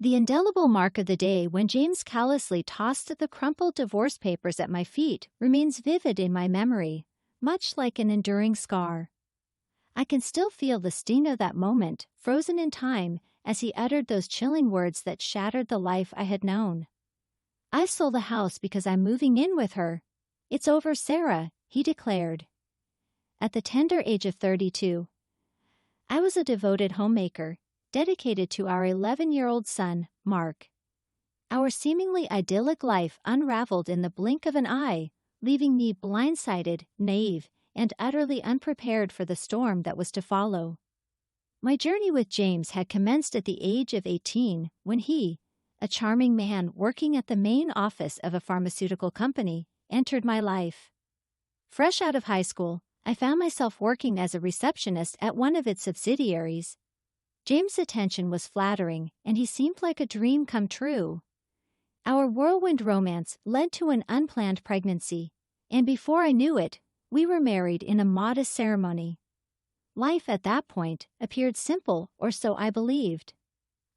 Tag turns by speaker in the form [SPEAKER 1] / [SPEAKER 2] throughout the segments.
[SPEAKER 1] The indelible mark of the day when James callously tossed the crumpled divorce papers at my feet remains vivid in my memory, much like an enduring scar. I can still feel the sting of that moment, frozen in time, as he uttered those chilling words that shattered the life I had known. "I sold the house because I'm moving in with her. It's over, Sarah," he declared. At the tender age of 32, I was a devoted homemaker, dedicated to our 11-year-old son, Mark. Our seemingly idyllic life unraveled in the blink of an eye, leaving me blindsided, naive, and utterly unprepared for the storm that was to follow. My journey with James had commenced at the age of 18 when he, a charming man working at the main office of a pharmaceutical company, entered my life. Fresh out of high school, I found myself working as a receptionist at one of its subsidiaries. James' attention was flattering, and he seemed like a dream come true. Our whirlwind romance led to an unplanned pregnancy, and before I knew it, we were married in a modest ceremony. Life at that point appeared simple, or so I believed.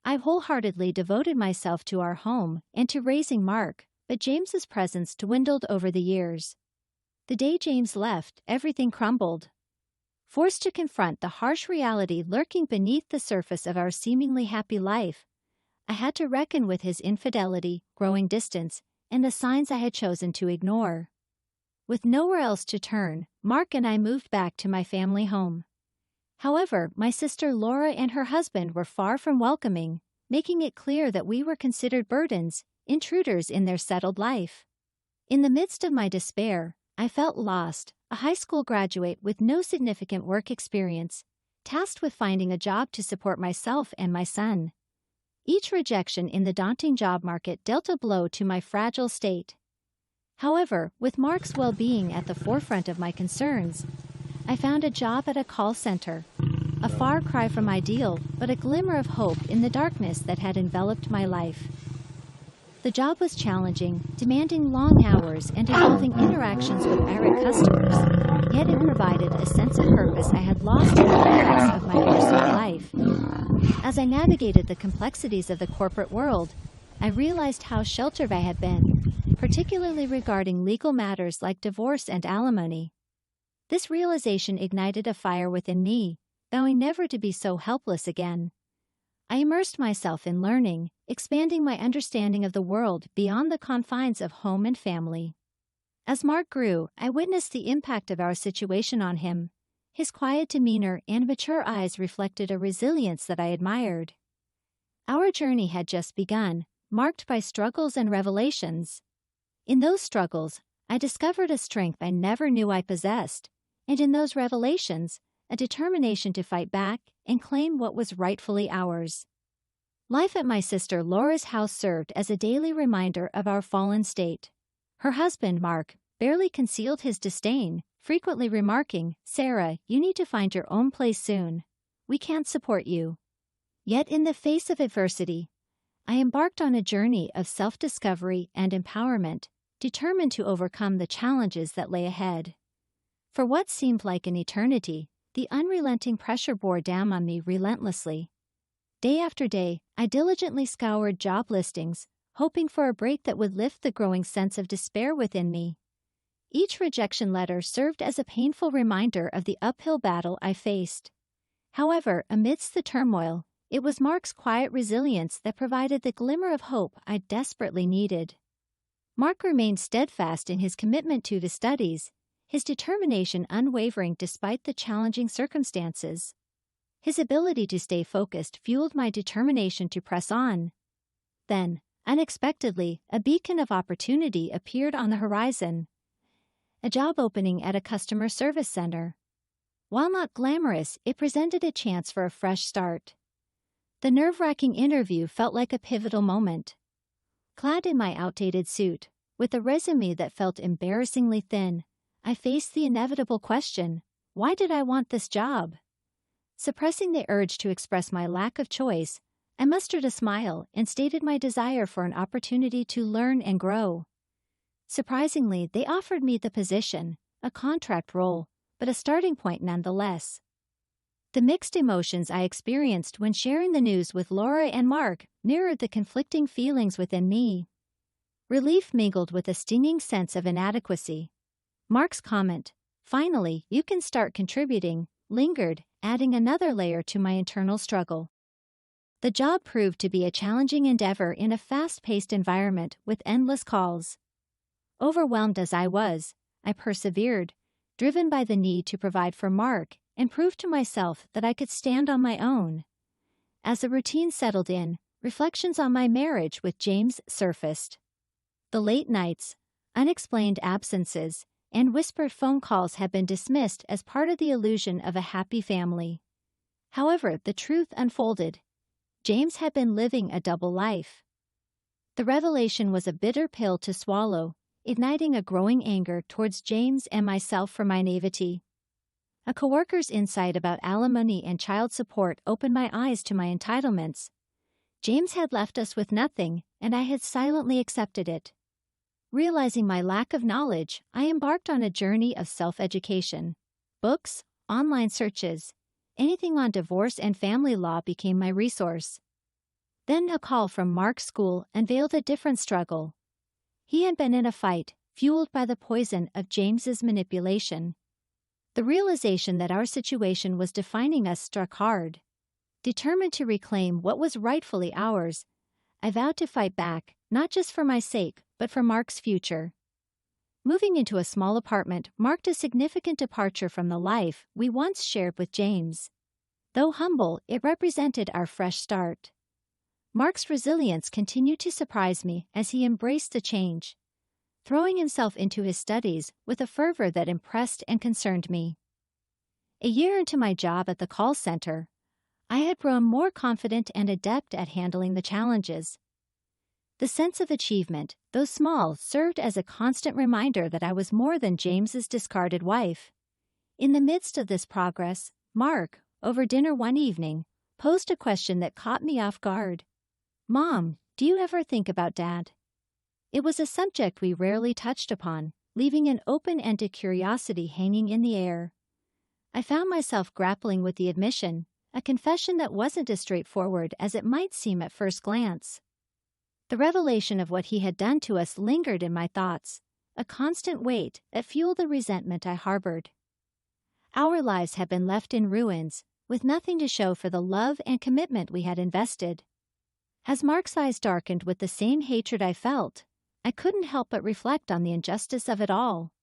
[SPEAKER 1] I wholeheartedly devoted myself to our home and to raising Mark, but James's presence dwindled over the years. The day James left, everything crumbled. Forced to confront the harsh reality lurking beneath the surface of our seemingly happy life, I had to reckon with his infidelity, growing distance, and the signs I had chosen to ignore. With nowhere else to turn, Mark and I moved back to my family home. However, my sister Laura and her husband were far from welcoming, making it clear that we were considered burdens, intruders in their settled life. In the midst of my despair, I felt lost, a high school graduate with no significant work experience, tasked with finding a job to support myself and my son. Each rejection in the daunting job market dealt a blow to my fragile state. However, with Mark's well-being at the forefront of my concerns, I found a job at a call center. A far cry from ideal, but a glimmer of hope in the darkness that had enveloped my life. The job was challenging, demanding long hours and involving interactions with irate customers, yet it provided a sense of purpose I had lost in the chaos of my personal life. As I navigated the complexities of the corporate world, I realized how sheltered I had been, particularly regarding legal matters like divorce and alimony. This realization ignited a fire within me, vowing never to be so helpless again. I immersed myself in learning, expanding my understanding of the world beyond the confines of home and family. As Mark grew, I witnessed the impact of our situation on him. His quiet demeanor and mature eyes reflected a resilience that I admired. Our journey had just begun, marked by struggles and revelations. In those struggles, I discovered a strength I never knew I possessed, and in those revelations, a determination to fight back and claim what was rightfully ours. Life at my sister Laura's house served as a daily reminder of our fallen state. Her husband, Mark, barely concealed his disdain, frequently remarking, "Sarah, you need to find your own place soon. We can't support you." Yet in the face of adversity, I embarked on a journey of self-discovery and empowerment, determined to overcome the challenges that lay ahead. For what seemed like an eternity, the unrelenting pressure bore down on me relentlessly. Day after day, I diligently scoured job listings, hoping for a break that would lift the growing sense of despair within me. Each rejection letter served as a painful reminder of the uphill battle I faced. However, amidst the turmoil, it was Mark's quiet resilience that provided the glimmer of hope I desperately needed. Mark remained steadfast in his commitment to the studies, his determination unwavering despite the challenging circumstances. His ability to stay focused fueled my determination to press on. Then, unexpectedly, a beacon of opportunity appeared on the horizon. A job opening at a customer service center. While not glamorous, it presented a chance for a fresh start. The nerve-wracking interview felt like a pivotal moment. Clad in my outdated suit, with a resume that felt embarrassingly thin, I faced the inevitable question, why did I want this job? Suppressing the urge to express my lack of choice, I mustered a smile and stated my desire for an opportunity to learn and grow. Surprisingly, they offered me the position, a contract role, but a starting point nonetheless. The mixed emotions I experienced when sharing the news with Laura and Mark mirrored the conflicting feelings within me. Relief mingled with a stinging sense of inadequacy. Mark's comment, "Finally, you can start contributing," lingered, adding another layer to my internal struggle. The job proved to be a challenging endeavor in a fast-paced environment with endless calls. Overwhelmed as I was, I persevered, driven by the need to provide for Mark and prove to myself that I could stand on my own. As the routine settled in, reflections on my marriage with James surfaced. The late nights, unexplained absences, and whispered phone calls had been dismissed as part of the illusion of a happy family. However, the truth unfolded. James had been living a double life. The revelation was a bitter pill to swallow, igniting a growing anger towards James and myself for my naivety. A coworker's insight about alimony and child support opened my eyes to my entitlements. James had left us with nothing, and I had silently accepted it. Realizing my lack of knowledge, I embarked on a journey of self-education. Books, online searches, anything on divorce and family law became my resource. Then a call from Mark's school unveiled a different struggle. He had been in a fight, fueled by the poison of James's manipulation. The realization that our situation was defining us struck hard. Determined to reclaim what was rightfully ours, I vowed to fight back, not just for my sake, but for Mark's future. Moving into a small apartment marked a significant departure from the life we once shared with James. Though humble, it represented our fresh start. Mark's resilience continued to surprise me as he embraced the change, throwing himself into his studies with a fervor that impressed and concerned me. A year into my job at the call center, I had grown more confident and adept at handling the challenges. The sense of achievement, though small, served as a constant reminder that I was more than James's discarded wife. In the midst of this progress, Mark, over dinner one evening, posed a question that caught me off guard. "Mom, do you ever think about Dad?" It was a subject we rarely touched upon, leaving an open-ended curiosity hanging in the air. I found myself grappling with the admission, a confession that wasn't as straightforward as it might seem at first glance. The revelation of what he had done to us lingered in my thoughts, a constant weight that fueled the resentment I harbored. Our lives had been left in ruins, with nothing to show for the love and commitment we had invested. As Mark's eyes darkened with the same hatred I felt, I couldn't help but reflect on the injustice of it all.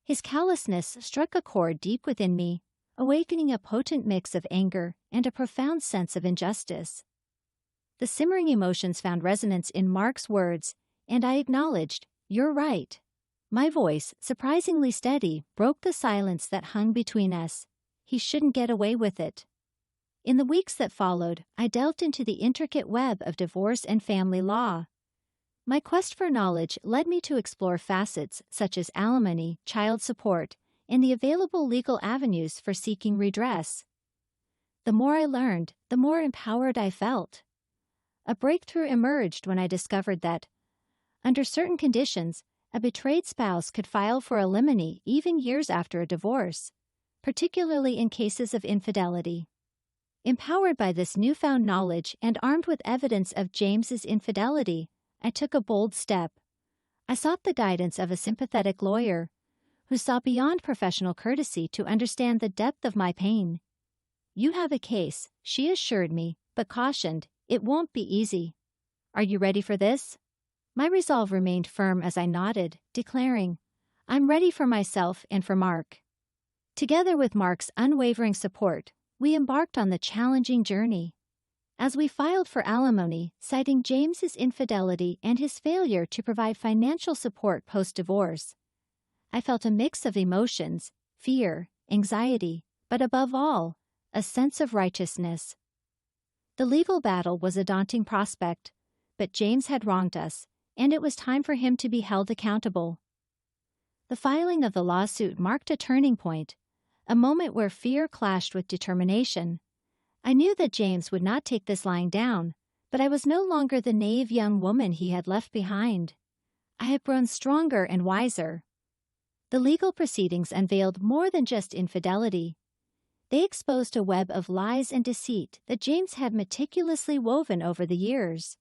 [SPEAKER 1] His callousness struck a chord deep within me, awakening a potent mix of anger and a profound sense of injustice. The simmering emotions found resonance in Mark's words, and I acknowledged, "You're right." My voice, surprisingly steady, broke the silence that hung between us. He shouldn't get away with it. In the weeks that followed, I delved into the intricate web of divorce and family law. My quest for knowledge led me to explore facets such as alimony, child support, and the available legal avenues for seeking redress. The more I learned, the more empowered I felt. A breakthrough emerged when I discovered that, under certain conditions, a betrayed spouse could file for alimony even years after a divorce, particularly in cases of infidelity. Empowered by this newfound knowledge and armed with evidence of James's infidelity, I took a bold step. I sought the guidance of a sympathetic lawyer who saw beyond professional courtesy to understand the depth of my pain. "You have a case," she assured me, but cautioned, "It won't be easy. Are you ready for this?" My resolve remained firm as I nodded, declaring, "I'm ready for myself and for Mark." Together with Mark's unwavering support, we embarked on the challenging journey. As we filed for alimony, citing James's infidelity and his failure to provide financial support post-divorce, I felt a mix of emotions, fear, anxiety, but above all, a sense of righteousness. The legal battle was a daunting prospect, but James had wronged us, and it was time for him to be held accountable. The filing of the lawsuit marked a turning point, a moment where fear clashed with determination. I knew that James would not take this lying down, but I was no longer the naive young woman he had left behind. I had grown stronger and wiser. The legal proceedings unveiled more than just infidelity. They exposed a web of lies and deceit that James had meticulously woven over the years.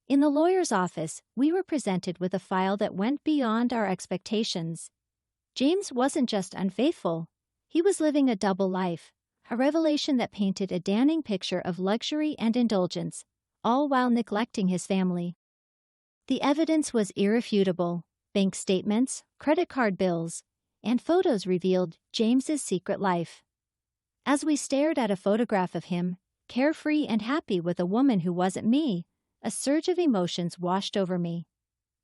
[SPEAKER 1] In the lawyer's office, we were presented with a file that went beyond our expectations. James wasn't just unfaithful, he was living a double life, a revelation that painted a damning picture of luxury and indulgence, all while neglecting his family. The evidence was irrefutable. Bank statements, credit card bills, and photos revealed James's secret life. As we stared at a photograph of him, carefree and happy with a woman who wasn't me, a surge of emotions washed over me.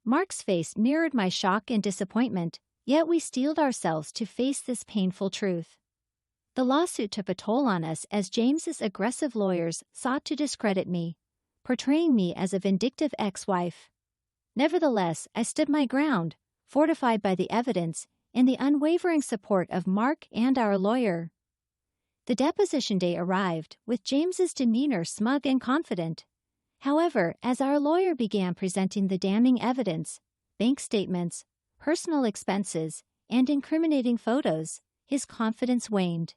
[SPEAKER 1] Mark's face mirrored my shock and disappointment, yet we steeled ourselves to face this painful truth. The lawsuit took a toll on us as James's aggressive lawyers sought to discredit me, portraying me as a vindictive ex-wife. Nevertheless, I stood my ground, fortified by the evidence and the unwavering support of Mark and our lawyer. The deposition day arrived, with James's demeanor smug and confident. However, as our lawyer began presenting the damning evidence, bank statements, personal expenses, and incriminating photos, his confidence waned.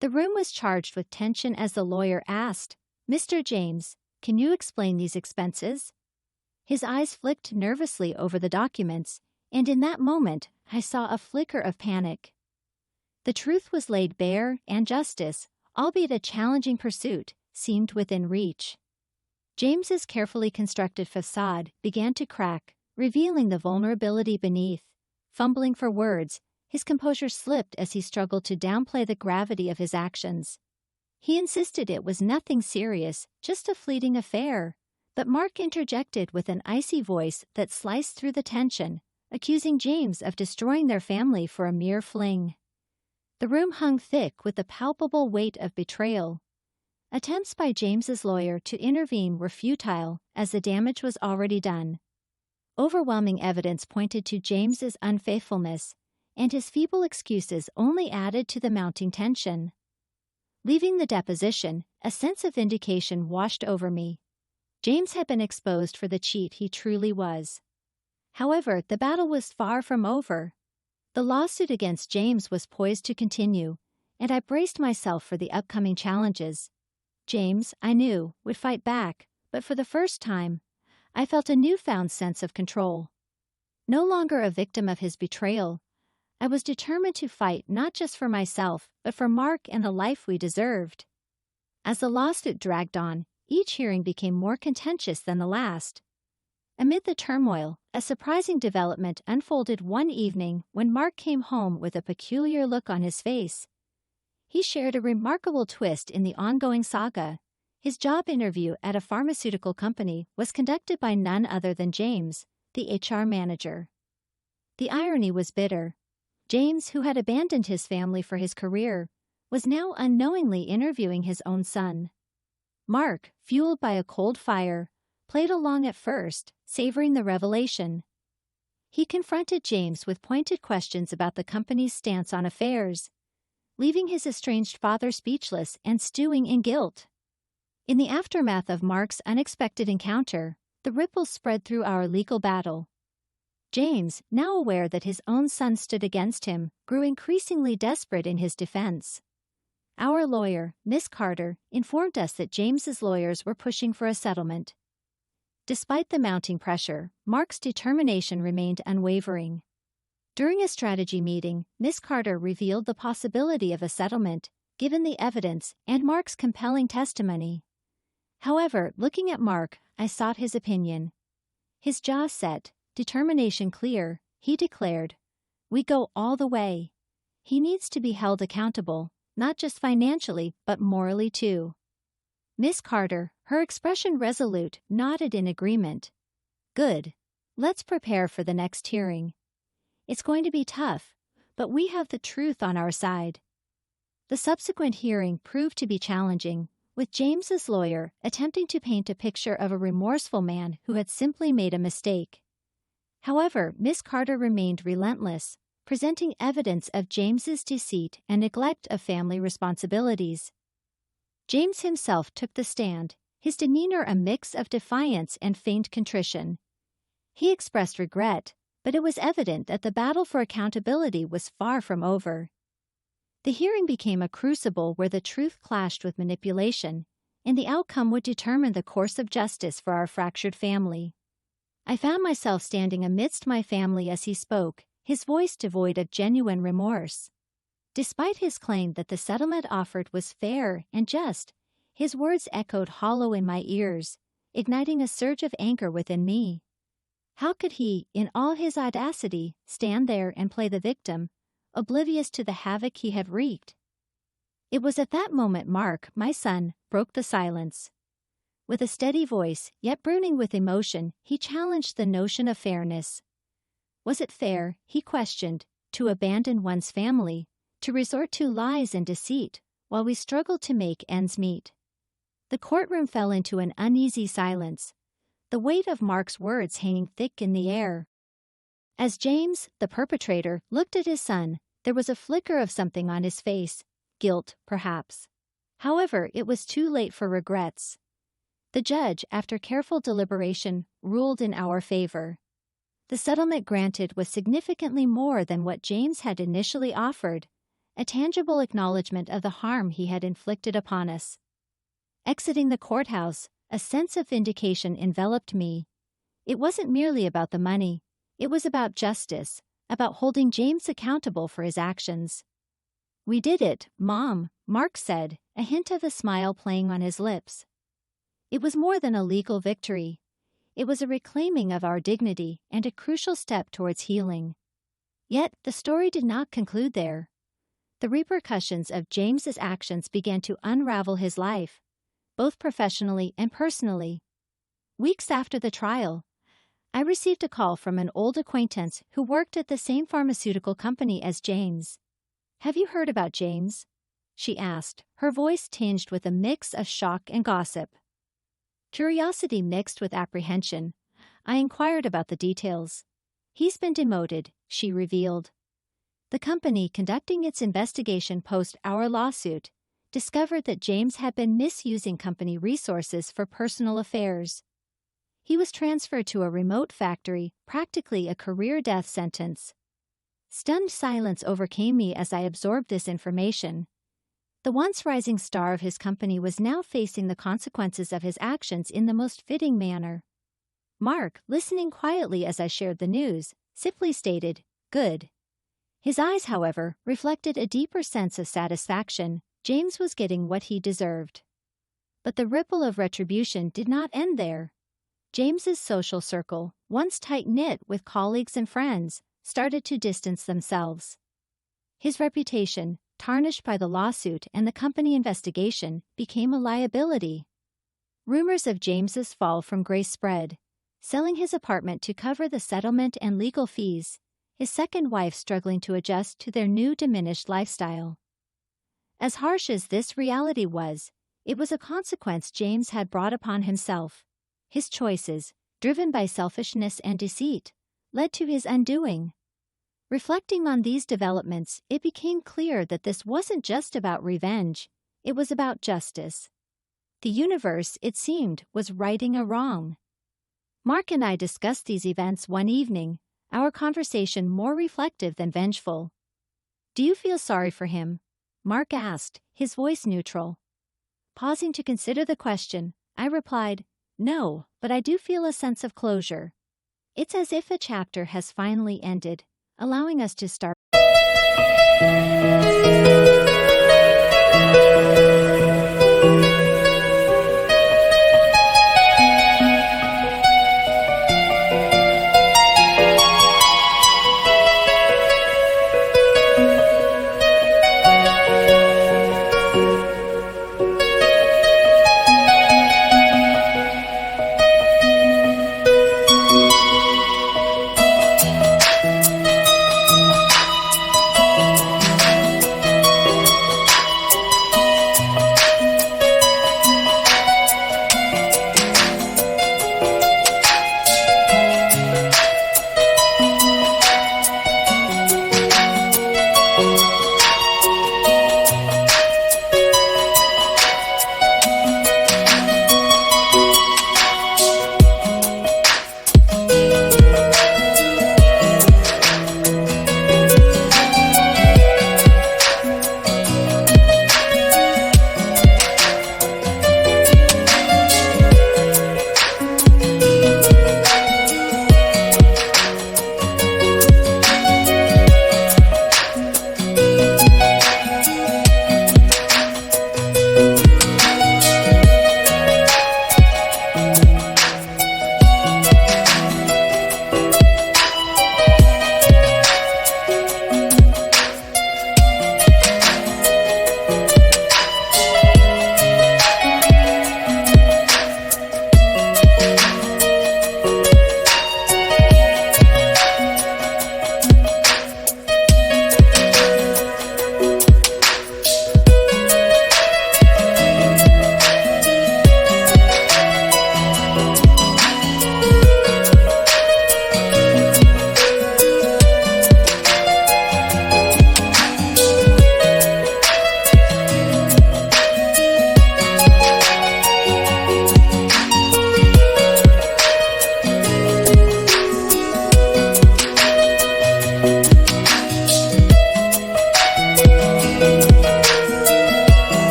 [SPEAKER 1] The room was charged with tension as the lawyer asked, "Mr. James, can you explain these expenses?" His eyes flicked nervously over the documents, and in that moment, I saw a flicker of panic. The truth was laid bare, and justice, albeit a challenging pursuit, seemed within reach. James's carefully constructed facade began to crack, revealing the vulnerability beneath. Fumbling for words, his composure slipped as he struggled to downplay the gravity of his actions. He insisted it was nothing serious, just a fleeting affair. But Mark interjected with an icy voice that sliced through the tension, accusing James of destroying their family for a mere fling. The room hung thick with the palpable weight of betrayal. Attempts by James's lawyer to intervene were futile, as the damage was already done. Overwhelming evidence pointed to James's unfaithfulness, and his feeble excuses only added to the mounting tension. Leaving the deposition, a sense of vindication washed over me. James had been exposed for the cheat he truly was. However, the battle was far from over. The lawsuit against James was poised to continue, and I braced myself for the upcoming challenges. James, I knew, would fight back, but for the first time, I felt a newfound sense of control. No longer a victim of his betrayal, I was determined to fight not just for myself, but for Mark and the life we deserved. As the lawsuit dragged on, each hearing became more contentious than the last. Amid the turmoil, a surprising development unfolded one evening when Mark came home with a peculiar look on his face. He shared a remarkable twist in the ongoing saga. His job interview at a pharmaceutical company was conducted by none other than James, the HR manager. The irony was bitter. James, who had abandoned his family for his career, was now unknowingly interviewing his own son. Mark, fueled by a cold fire, played along at first, savoring the revelation. He confronted James with pointed questions about the company's stance on affairs, leaving his estranged father speechless and stewing in guilt. In the aftermath of Mark's unexpected encounter, the ripples spread through our legal battle. James, now aware that his own son stood against him, grew increasingly desperate in his defense. Our lawyer, Miss Carter, informed us that James's lawyers were pushing for a settlement. Despite the mounting pressure, Mark's determination remained unwavering. During a strategy meeting, Miss Carter revealed the possibility of a settlement, given the evidence and Mark's compelling testimony. However, looking at Mark, I sought his opinion. His jaw set, determination clear, he declared, "We go all the way. He needs to be held accountable, not just financially, but morally too." Miss Carter, her expression resolute, nodded in agreement. "Good. Let's prepare for the next hearing. It's going to be tough, but we have the truth on our side." The subsequent hearing proved to be challenging, with James's lawyer attempting to paint a picture of a remorseful man who had simply made a mistake. However, Miss Carter remained relentless, presenting evidence of James's deceit and neglect of family responsibilities. James himself took the stand, his demeanor a mix of defiance and feigned contrition. He expressed regret, but it was evident that the battle for accountability was far from over. The hearing became a crucible where the truth clashed with manipulation, and the outcome would determine the course of justice for our fractured family. I found myself standing amidst my family as he spoke, his voice devoid of genuine remorse. Despite his claim that the settlement offered was fair and just, his words echoed hollow in my ears, igniting a surge of anger within me. How could he, in all his audacity, stand there and play the victim, oblivious to the havoc he had wreaked? It was at that moment Mark, my son, broke the silence. With a steady voice, yet burning with emotion, he challenged the notion of fairness. Was it fair, he questioned, to abandon one's family, to resort to lies and deceit, while we struggled to make ends meet? The courtroom fell into an uneasy silence, the weight of Mark's words hanging thick in the air. As James, the perpetrator, looked at his son, there was a flicker of something on his face, guilt, perhaps. However, it was too late for regrets. The judge, after careful deliberation, ruled in our favor. The settlement granted was significantly more than what James had initially offered, a tangible acknowledgement of the harm he had inflicted upon us. Exiting the courthouse, a sense of vindication enveloped me. It wasn't merely about the money, it was about justice, about holding James accountable for his actions. "We did it, Mom," Mark said, a hint of a smile playing on his lips. It was more than a legal victory. It was a reclaiming of our dignity and a crucial step towards healing. Yet, the story did not conclude there. The repercussions of James's actions began to unravel his life, both professionally and personally. Weeks after the trial, I received a call from an old acquaintance who worked at the same pharmaceutical company as James. "Have you heard about James?" she asked, her voice tinged with a mix of shock and gossip. Curiosity mixed with apprehension, I inquired about the details. "He's been demoted," she revealed. The company conducting its investigation post our lawsuit discovered that James had been misusing company resources for personal affairs. He was transferred to a remote factory, practically a career death sentence. Stunned silence overcame me as I absorbed this information. The once rising star of his company was now facing the consequences of his actions in the most fitting manner. Mark, listening quietly as I shared the news, simply stated, "Good." His eyes, however, reflected a deeper sense of satisfaction. James was getting what he deserved. But the ripple of retribution did not end there. James's social circle, once tight-knit with colleagues and friends, started to distance themselves. His reputation, tarnished by the lawsuit and the company investigation, became a liability. Rumors of James's fall from grace spread, selling his apartment to cover the settlement and legal fees, his second wife struggling to adjust to their new diminished lifestyle. As harsh as this reality was, it was a consequence James had brought upon himself. His choices, driven by selfishness and deceit, led to his undoing. Reflecting on these developments, it became clear that this wasn't just about revenge, it was about justice. The universe, it seemed, was righting a wrong. Mark and I discussed these events one evening, our conversation more reflective than vengeful. "Do you feel sorry for him?" Mark asked, his voice neutral. Pausing to consider the question, I replied, "No, but I do feel a sense of closure. It's as if a chapter has finally ended, allowing us to start."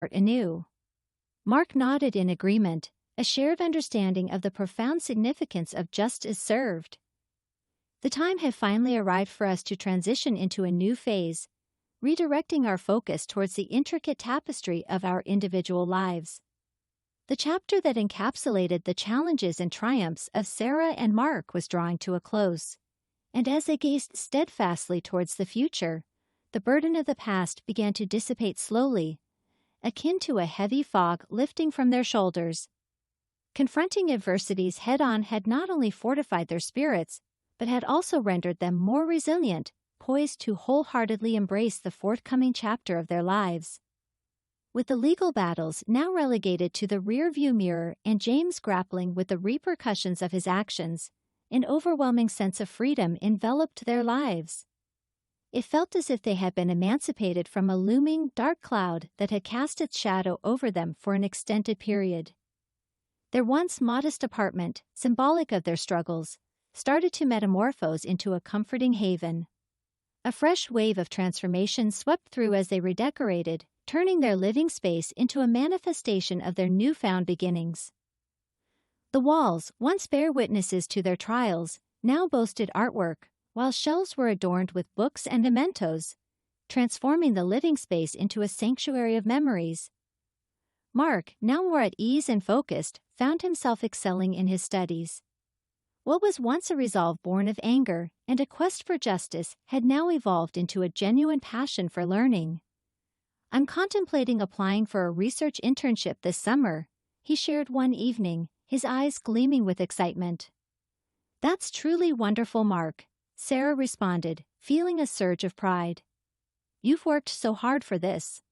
[SPEAKER 1] anew. Mark nodded in agreement, a shared understanding of the profound significance of justice served. The time had finally arrived for us to transition into a new phase, redirecting our focus towards the intricate tapestry of our individual lives. The chapter that encapsulated the challenges and triumphs of Sarah and Mark was drawing to a close, and as they gazed steadfastly towards the future, the burden of the past began to dissipate slowly, akin to a heavy fog lifting from their shoulders. Confronting adversities head-on had not only fortified their spirits, but had also rendered them more resilient, poised to wholeheartedly embrace the forthcoming chapter of their lives. With the legal battles now relegated to the rearview mirror and James grappling with the repercussions of his actions, an overwhelming sense of freedom enveloped their lives. It felt as if they had been emancipated from a looming, dark cloud that had cast its shadow over them for an extended period. Their once modest apartment, symbolic of their struggles, started to metamorphose into a comforting haven. A fresh wave of transformation swept through as they redecorated, turning their living space into a manifestation of their newfound beginnings. The walls, once bare witnesses to their trials, now boasted artwork, while shelves were adorned with books and mementos, transforming the living space into a sanctuary of memories. Mark, now more at ease and focused, found himself excelling in his studies. What was once a resolve born of anger and a quest for justice had now evolved into a genuine passion for learning. "I'm contemplating applying for a research internship this summer," he shared one evening, his eyes gleaming with excitement. "That's truly wonderful, Mark," Sarah responded, feeling a surge of pride. "You've worked so hard for this."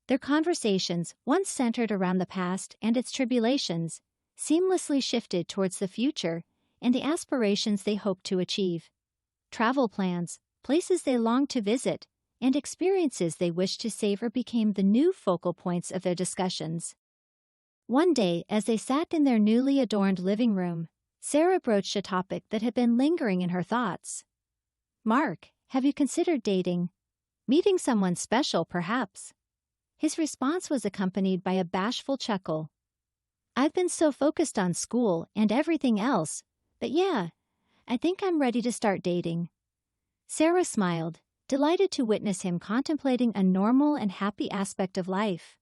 [SPEAKER 1] Their conversations, once centered around the past and its tribulations, seamlessly shifted towards the future and the aspirations they hoped to achieve. Travel plans, places they longed to visit, and experiences they wished to savor became the new focal points of their discussions. One day, as they sat in their newly adorned living room, Sarah broached a topic that had been lingering in her thoughts. "Mark, have you considered dating? Meeting someone special, perhaps?" His response was accompanied by a bashful chuckle. "I've been so focused on school and everything else, but yeah, I think I'm ready to start dating." Sarah smiled, delighted to witness him contemplating a normal and happy aspect of life.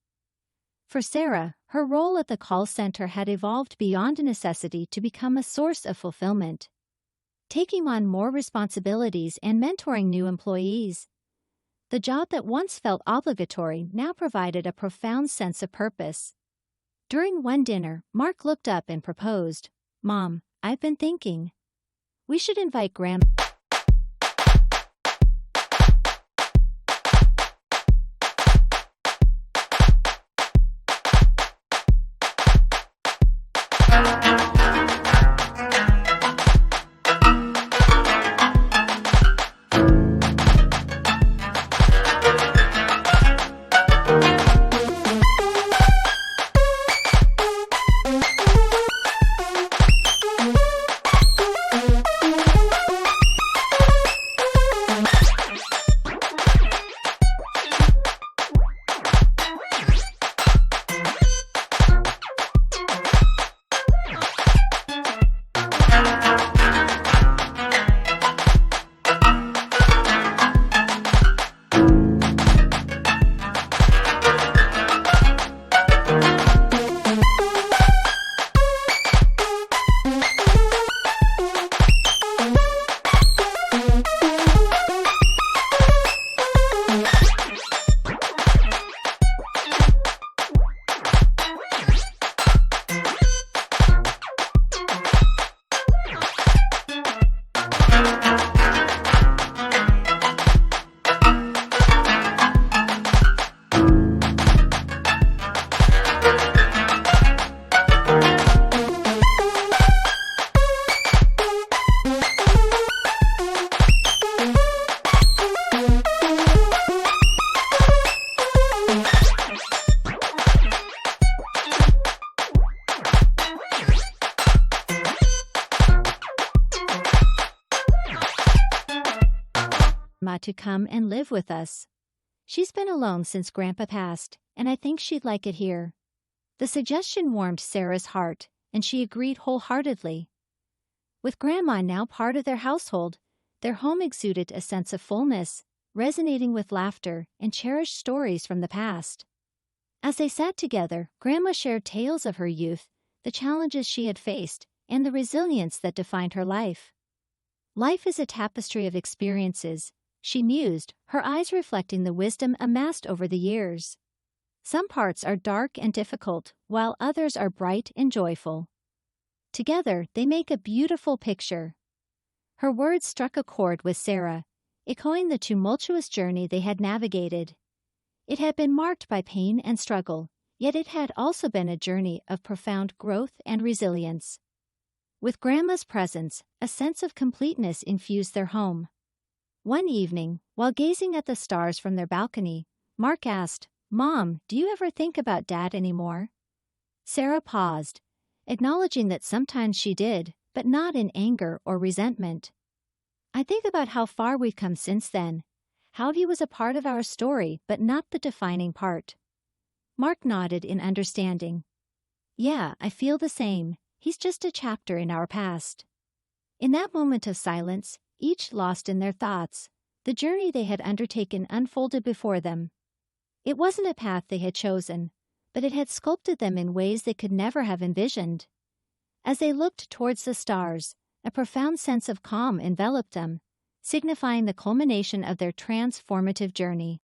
[SPEAKER 1] For Sarah, her role at the call center had evolved beyond a necessity to become a source of fulfillment. Taking on more responsibilities and mentoring new employees, the job that once felt obligatory now provided a profound sense of purpose. During one dinner, Mark looked up and proposed, "Mom, I've been thinking. We should invite Grandma." To come and live with us. She's been alone since Grandpa passed, and I think she'd like it here." The suggestion warmed Sarah's heart, and she agreed wholeheartedly. With Grandma now part of their household, their home exuded a sense of fullness, resonating with laughter and cherished stories from the past. As they sat together, Grandma shared tales of her youth, the challenges she had faced, and the resilience that defined her life. "Life is a tapestry of experiences," she mused, her eyes reflecting the wisdom amassed over the years. "Some parts are dark and difficult, while others are bright and joyful. Together, they make a beautiful picture." Her words struck a chord with Sarah, echoing the tumultuous journey they had navigated. It had been marked by pain and struggle, yet it had also been a journey of profound growth and resilience. With Grandma's presence, a sense of completeness infused their home. One evening, while gazing at the stars from their balcony, Mark asked, "Mom, do you ever think about Dad anymore?" Sarah paused, acknowledging that sometimes she did, but not in anger or resentment. "I think about how far we've come since then, how he was a part of our story but not the defining part." Mark nodded in understanding. "Yeah, I feel the same. He's just a chapter in our past." In that moment of silence, each lost in their thoughts, the journey they had undertaken unfolded before them. It wasn't a path they had chosen, but it had sculpted them in ways they could never have envisioned. As they looked towards the stars, a profound sense of calm enveloped them, signifying the culmination of their transformative journey.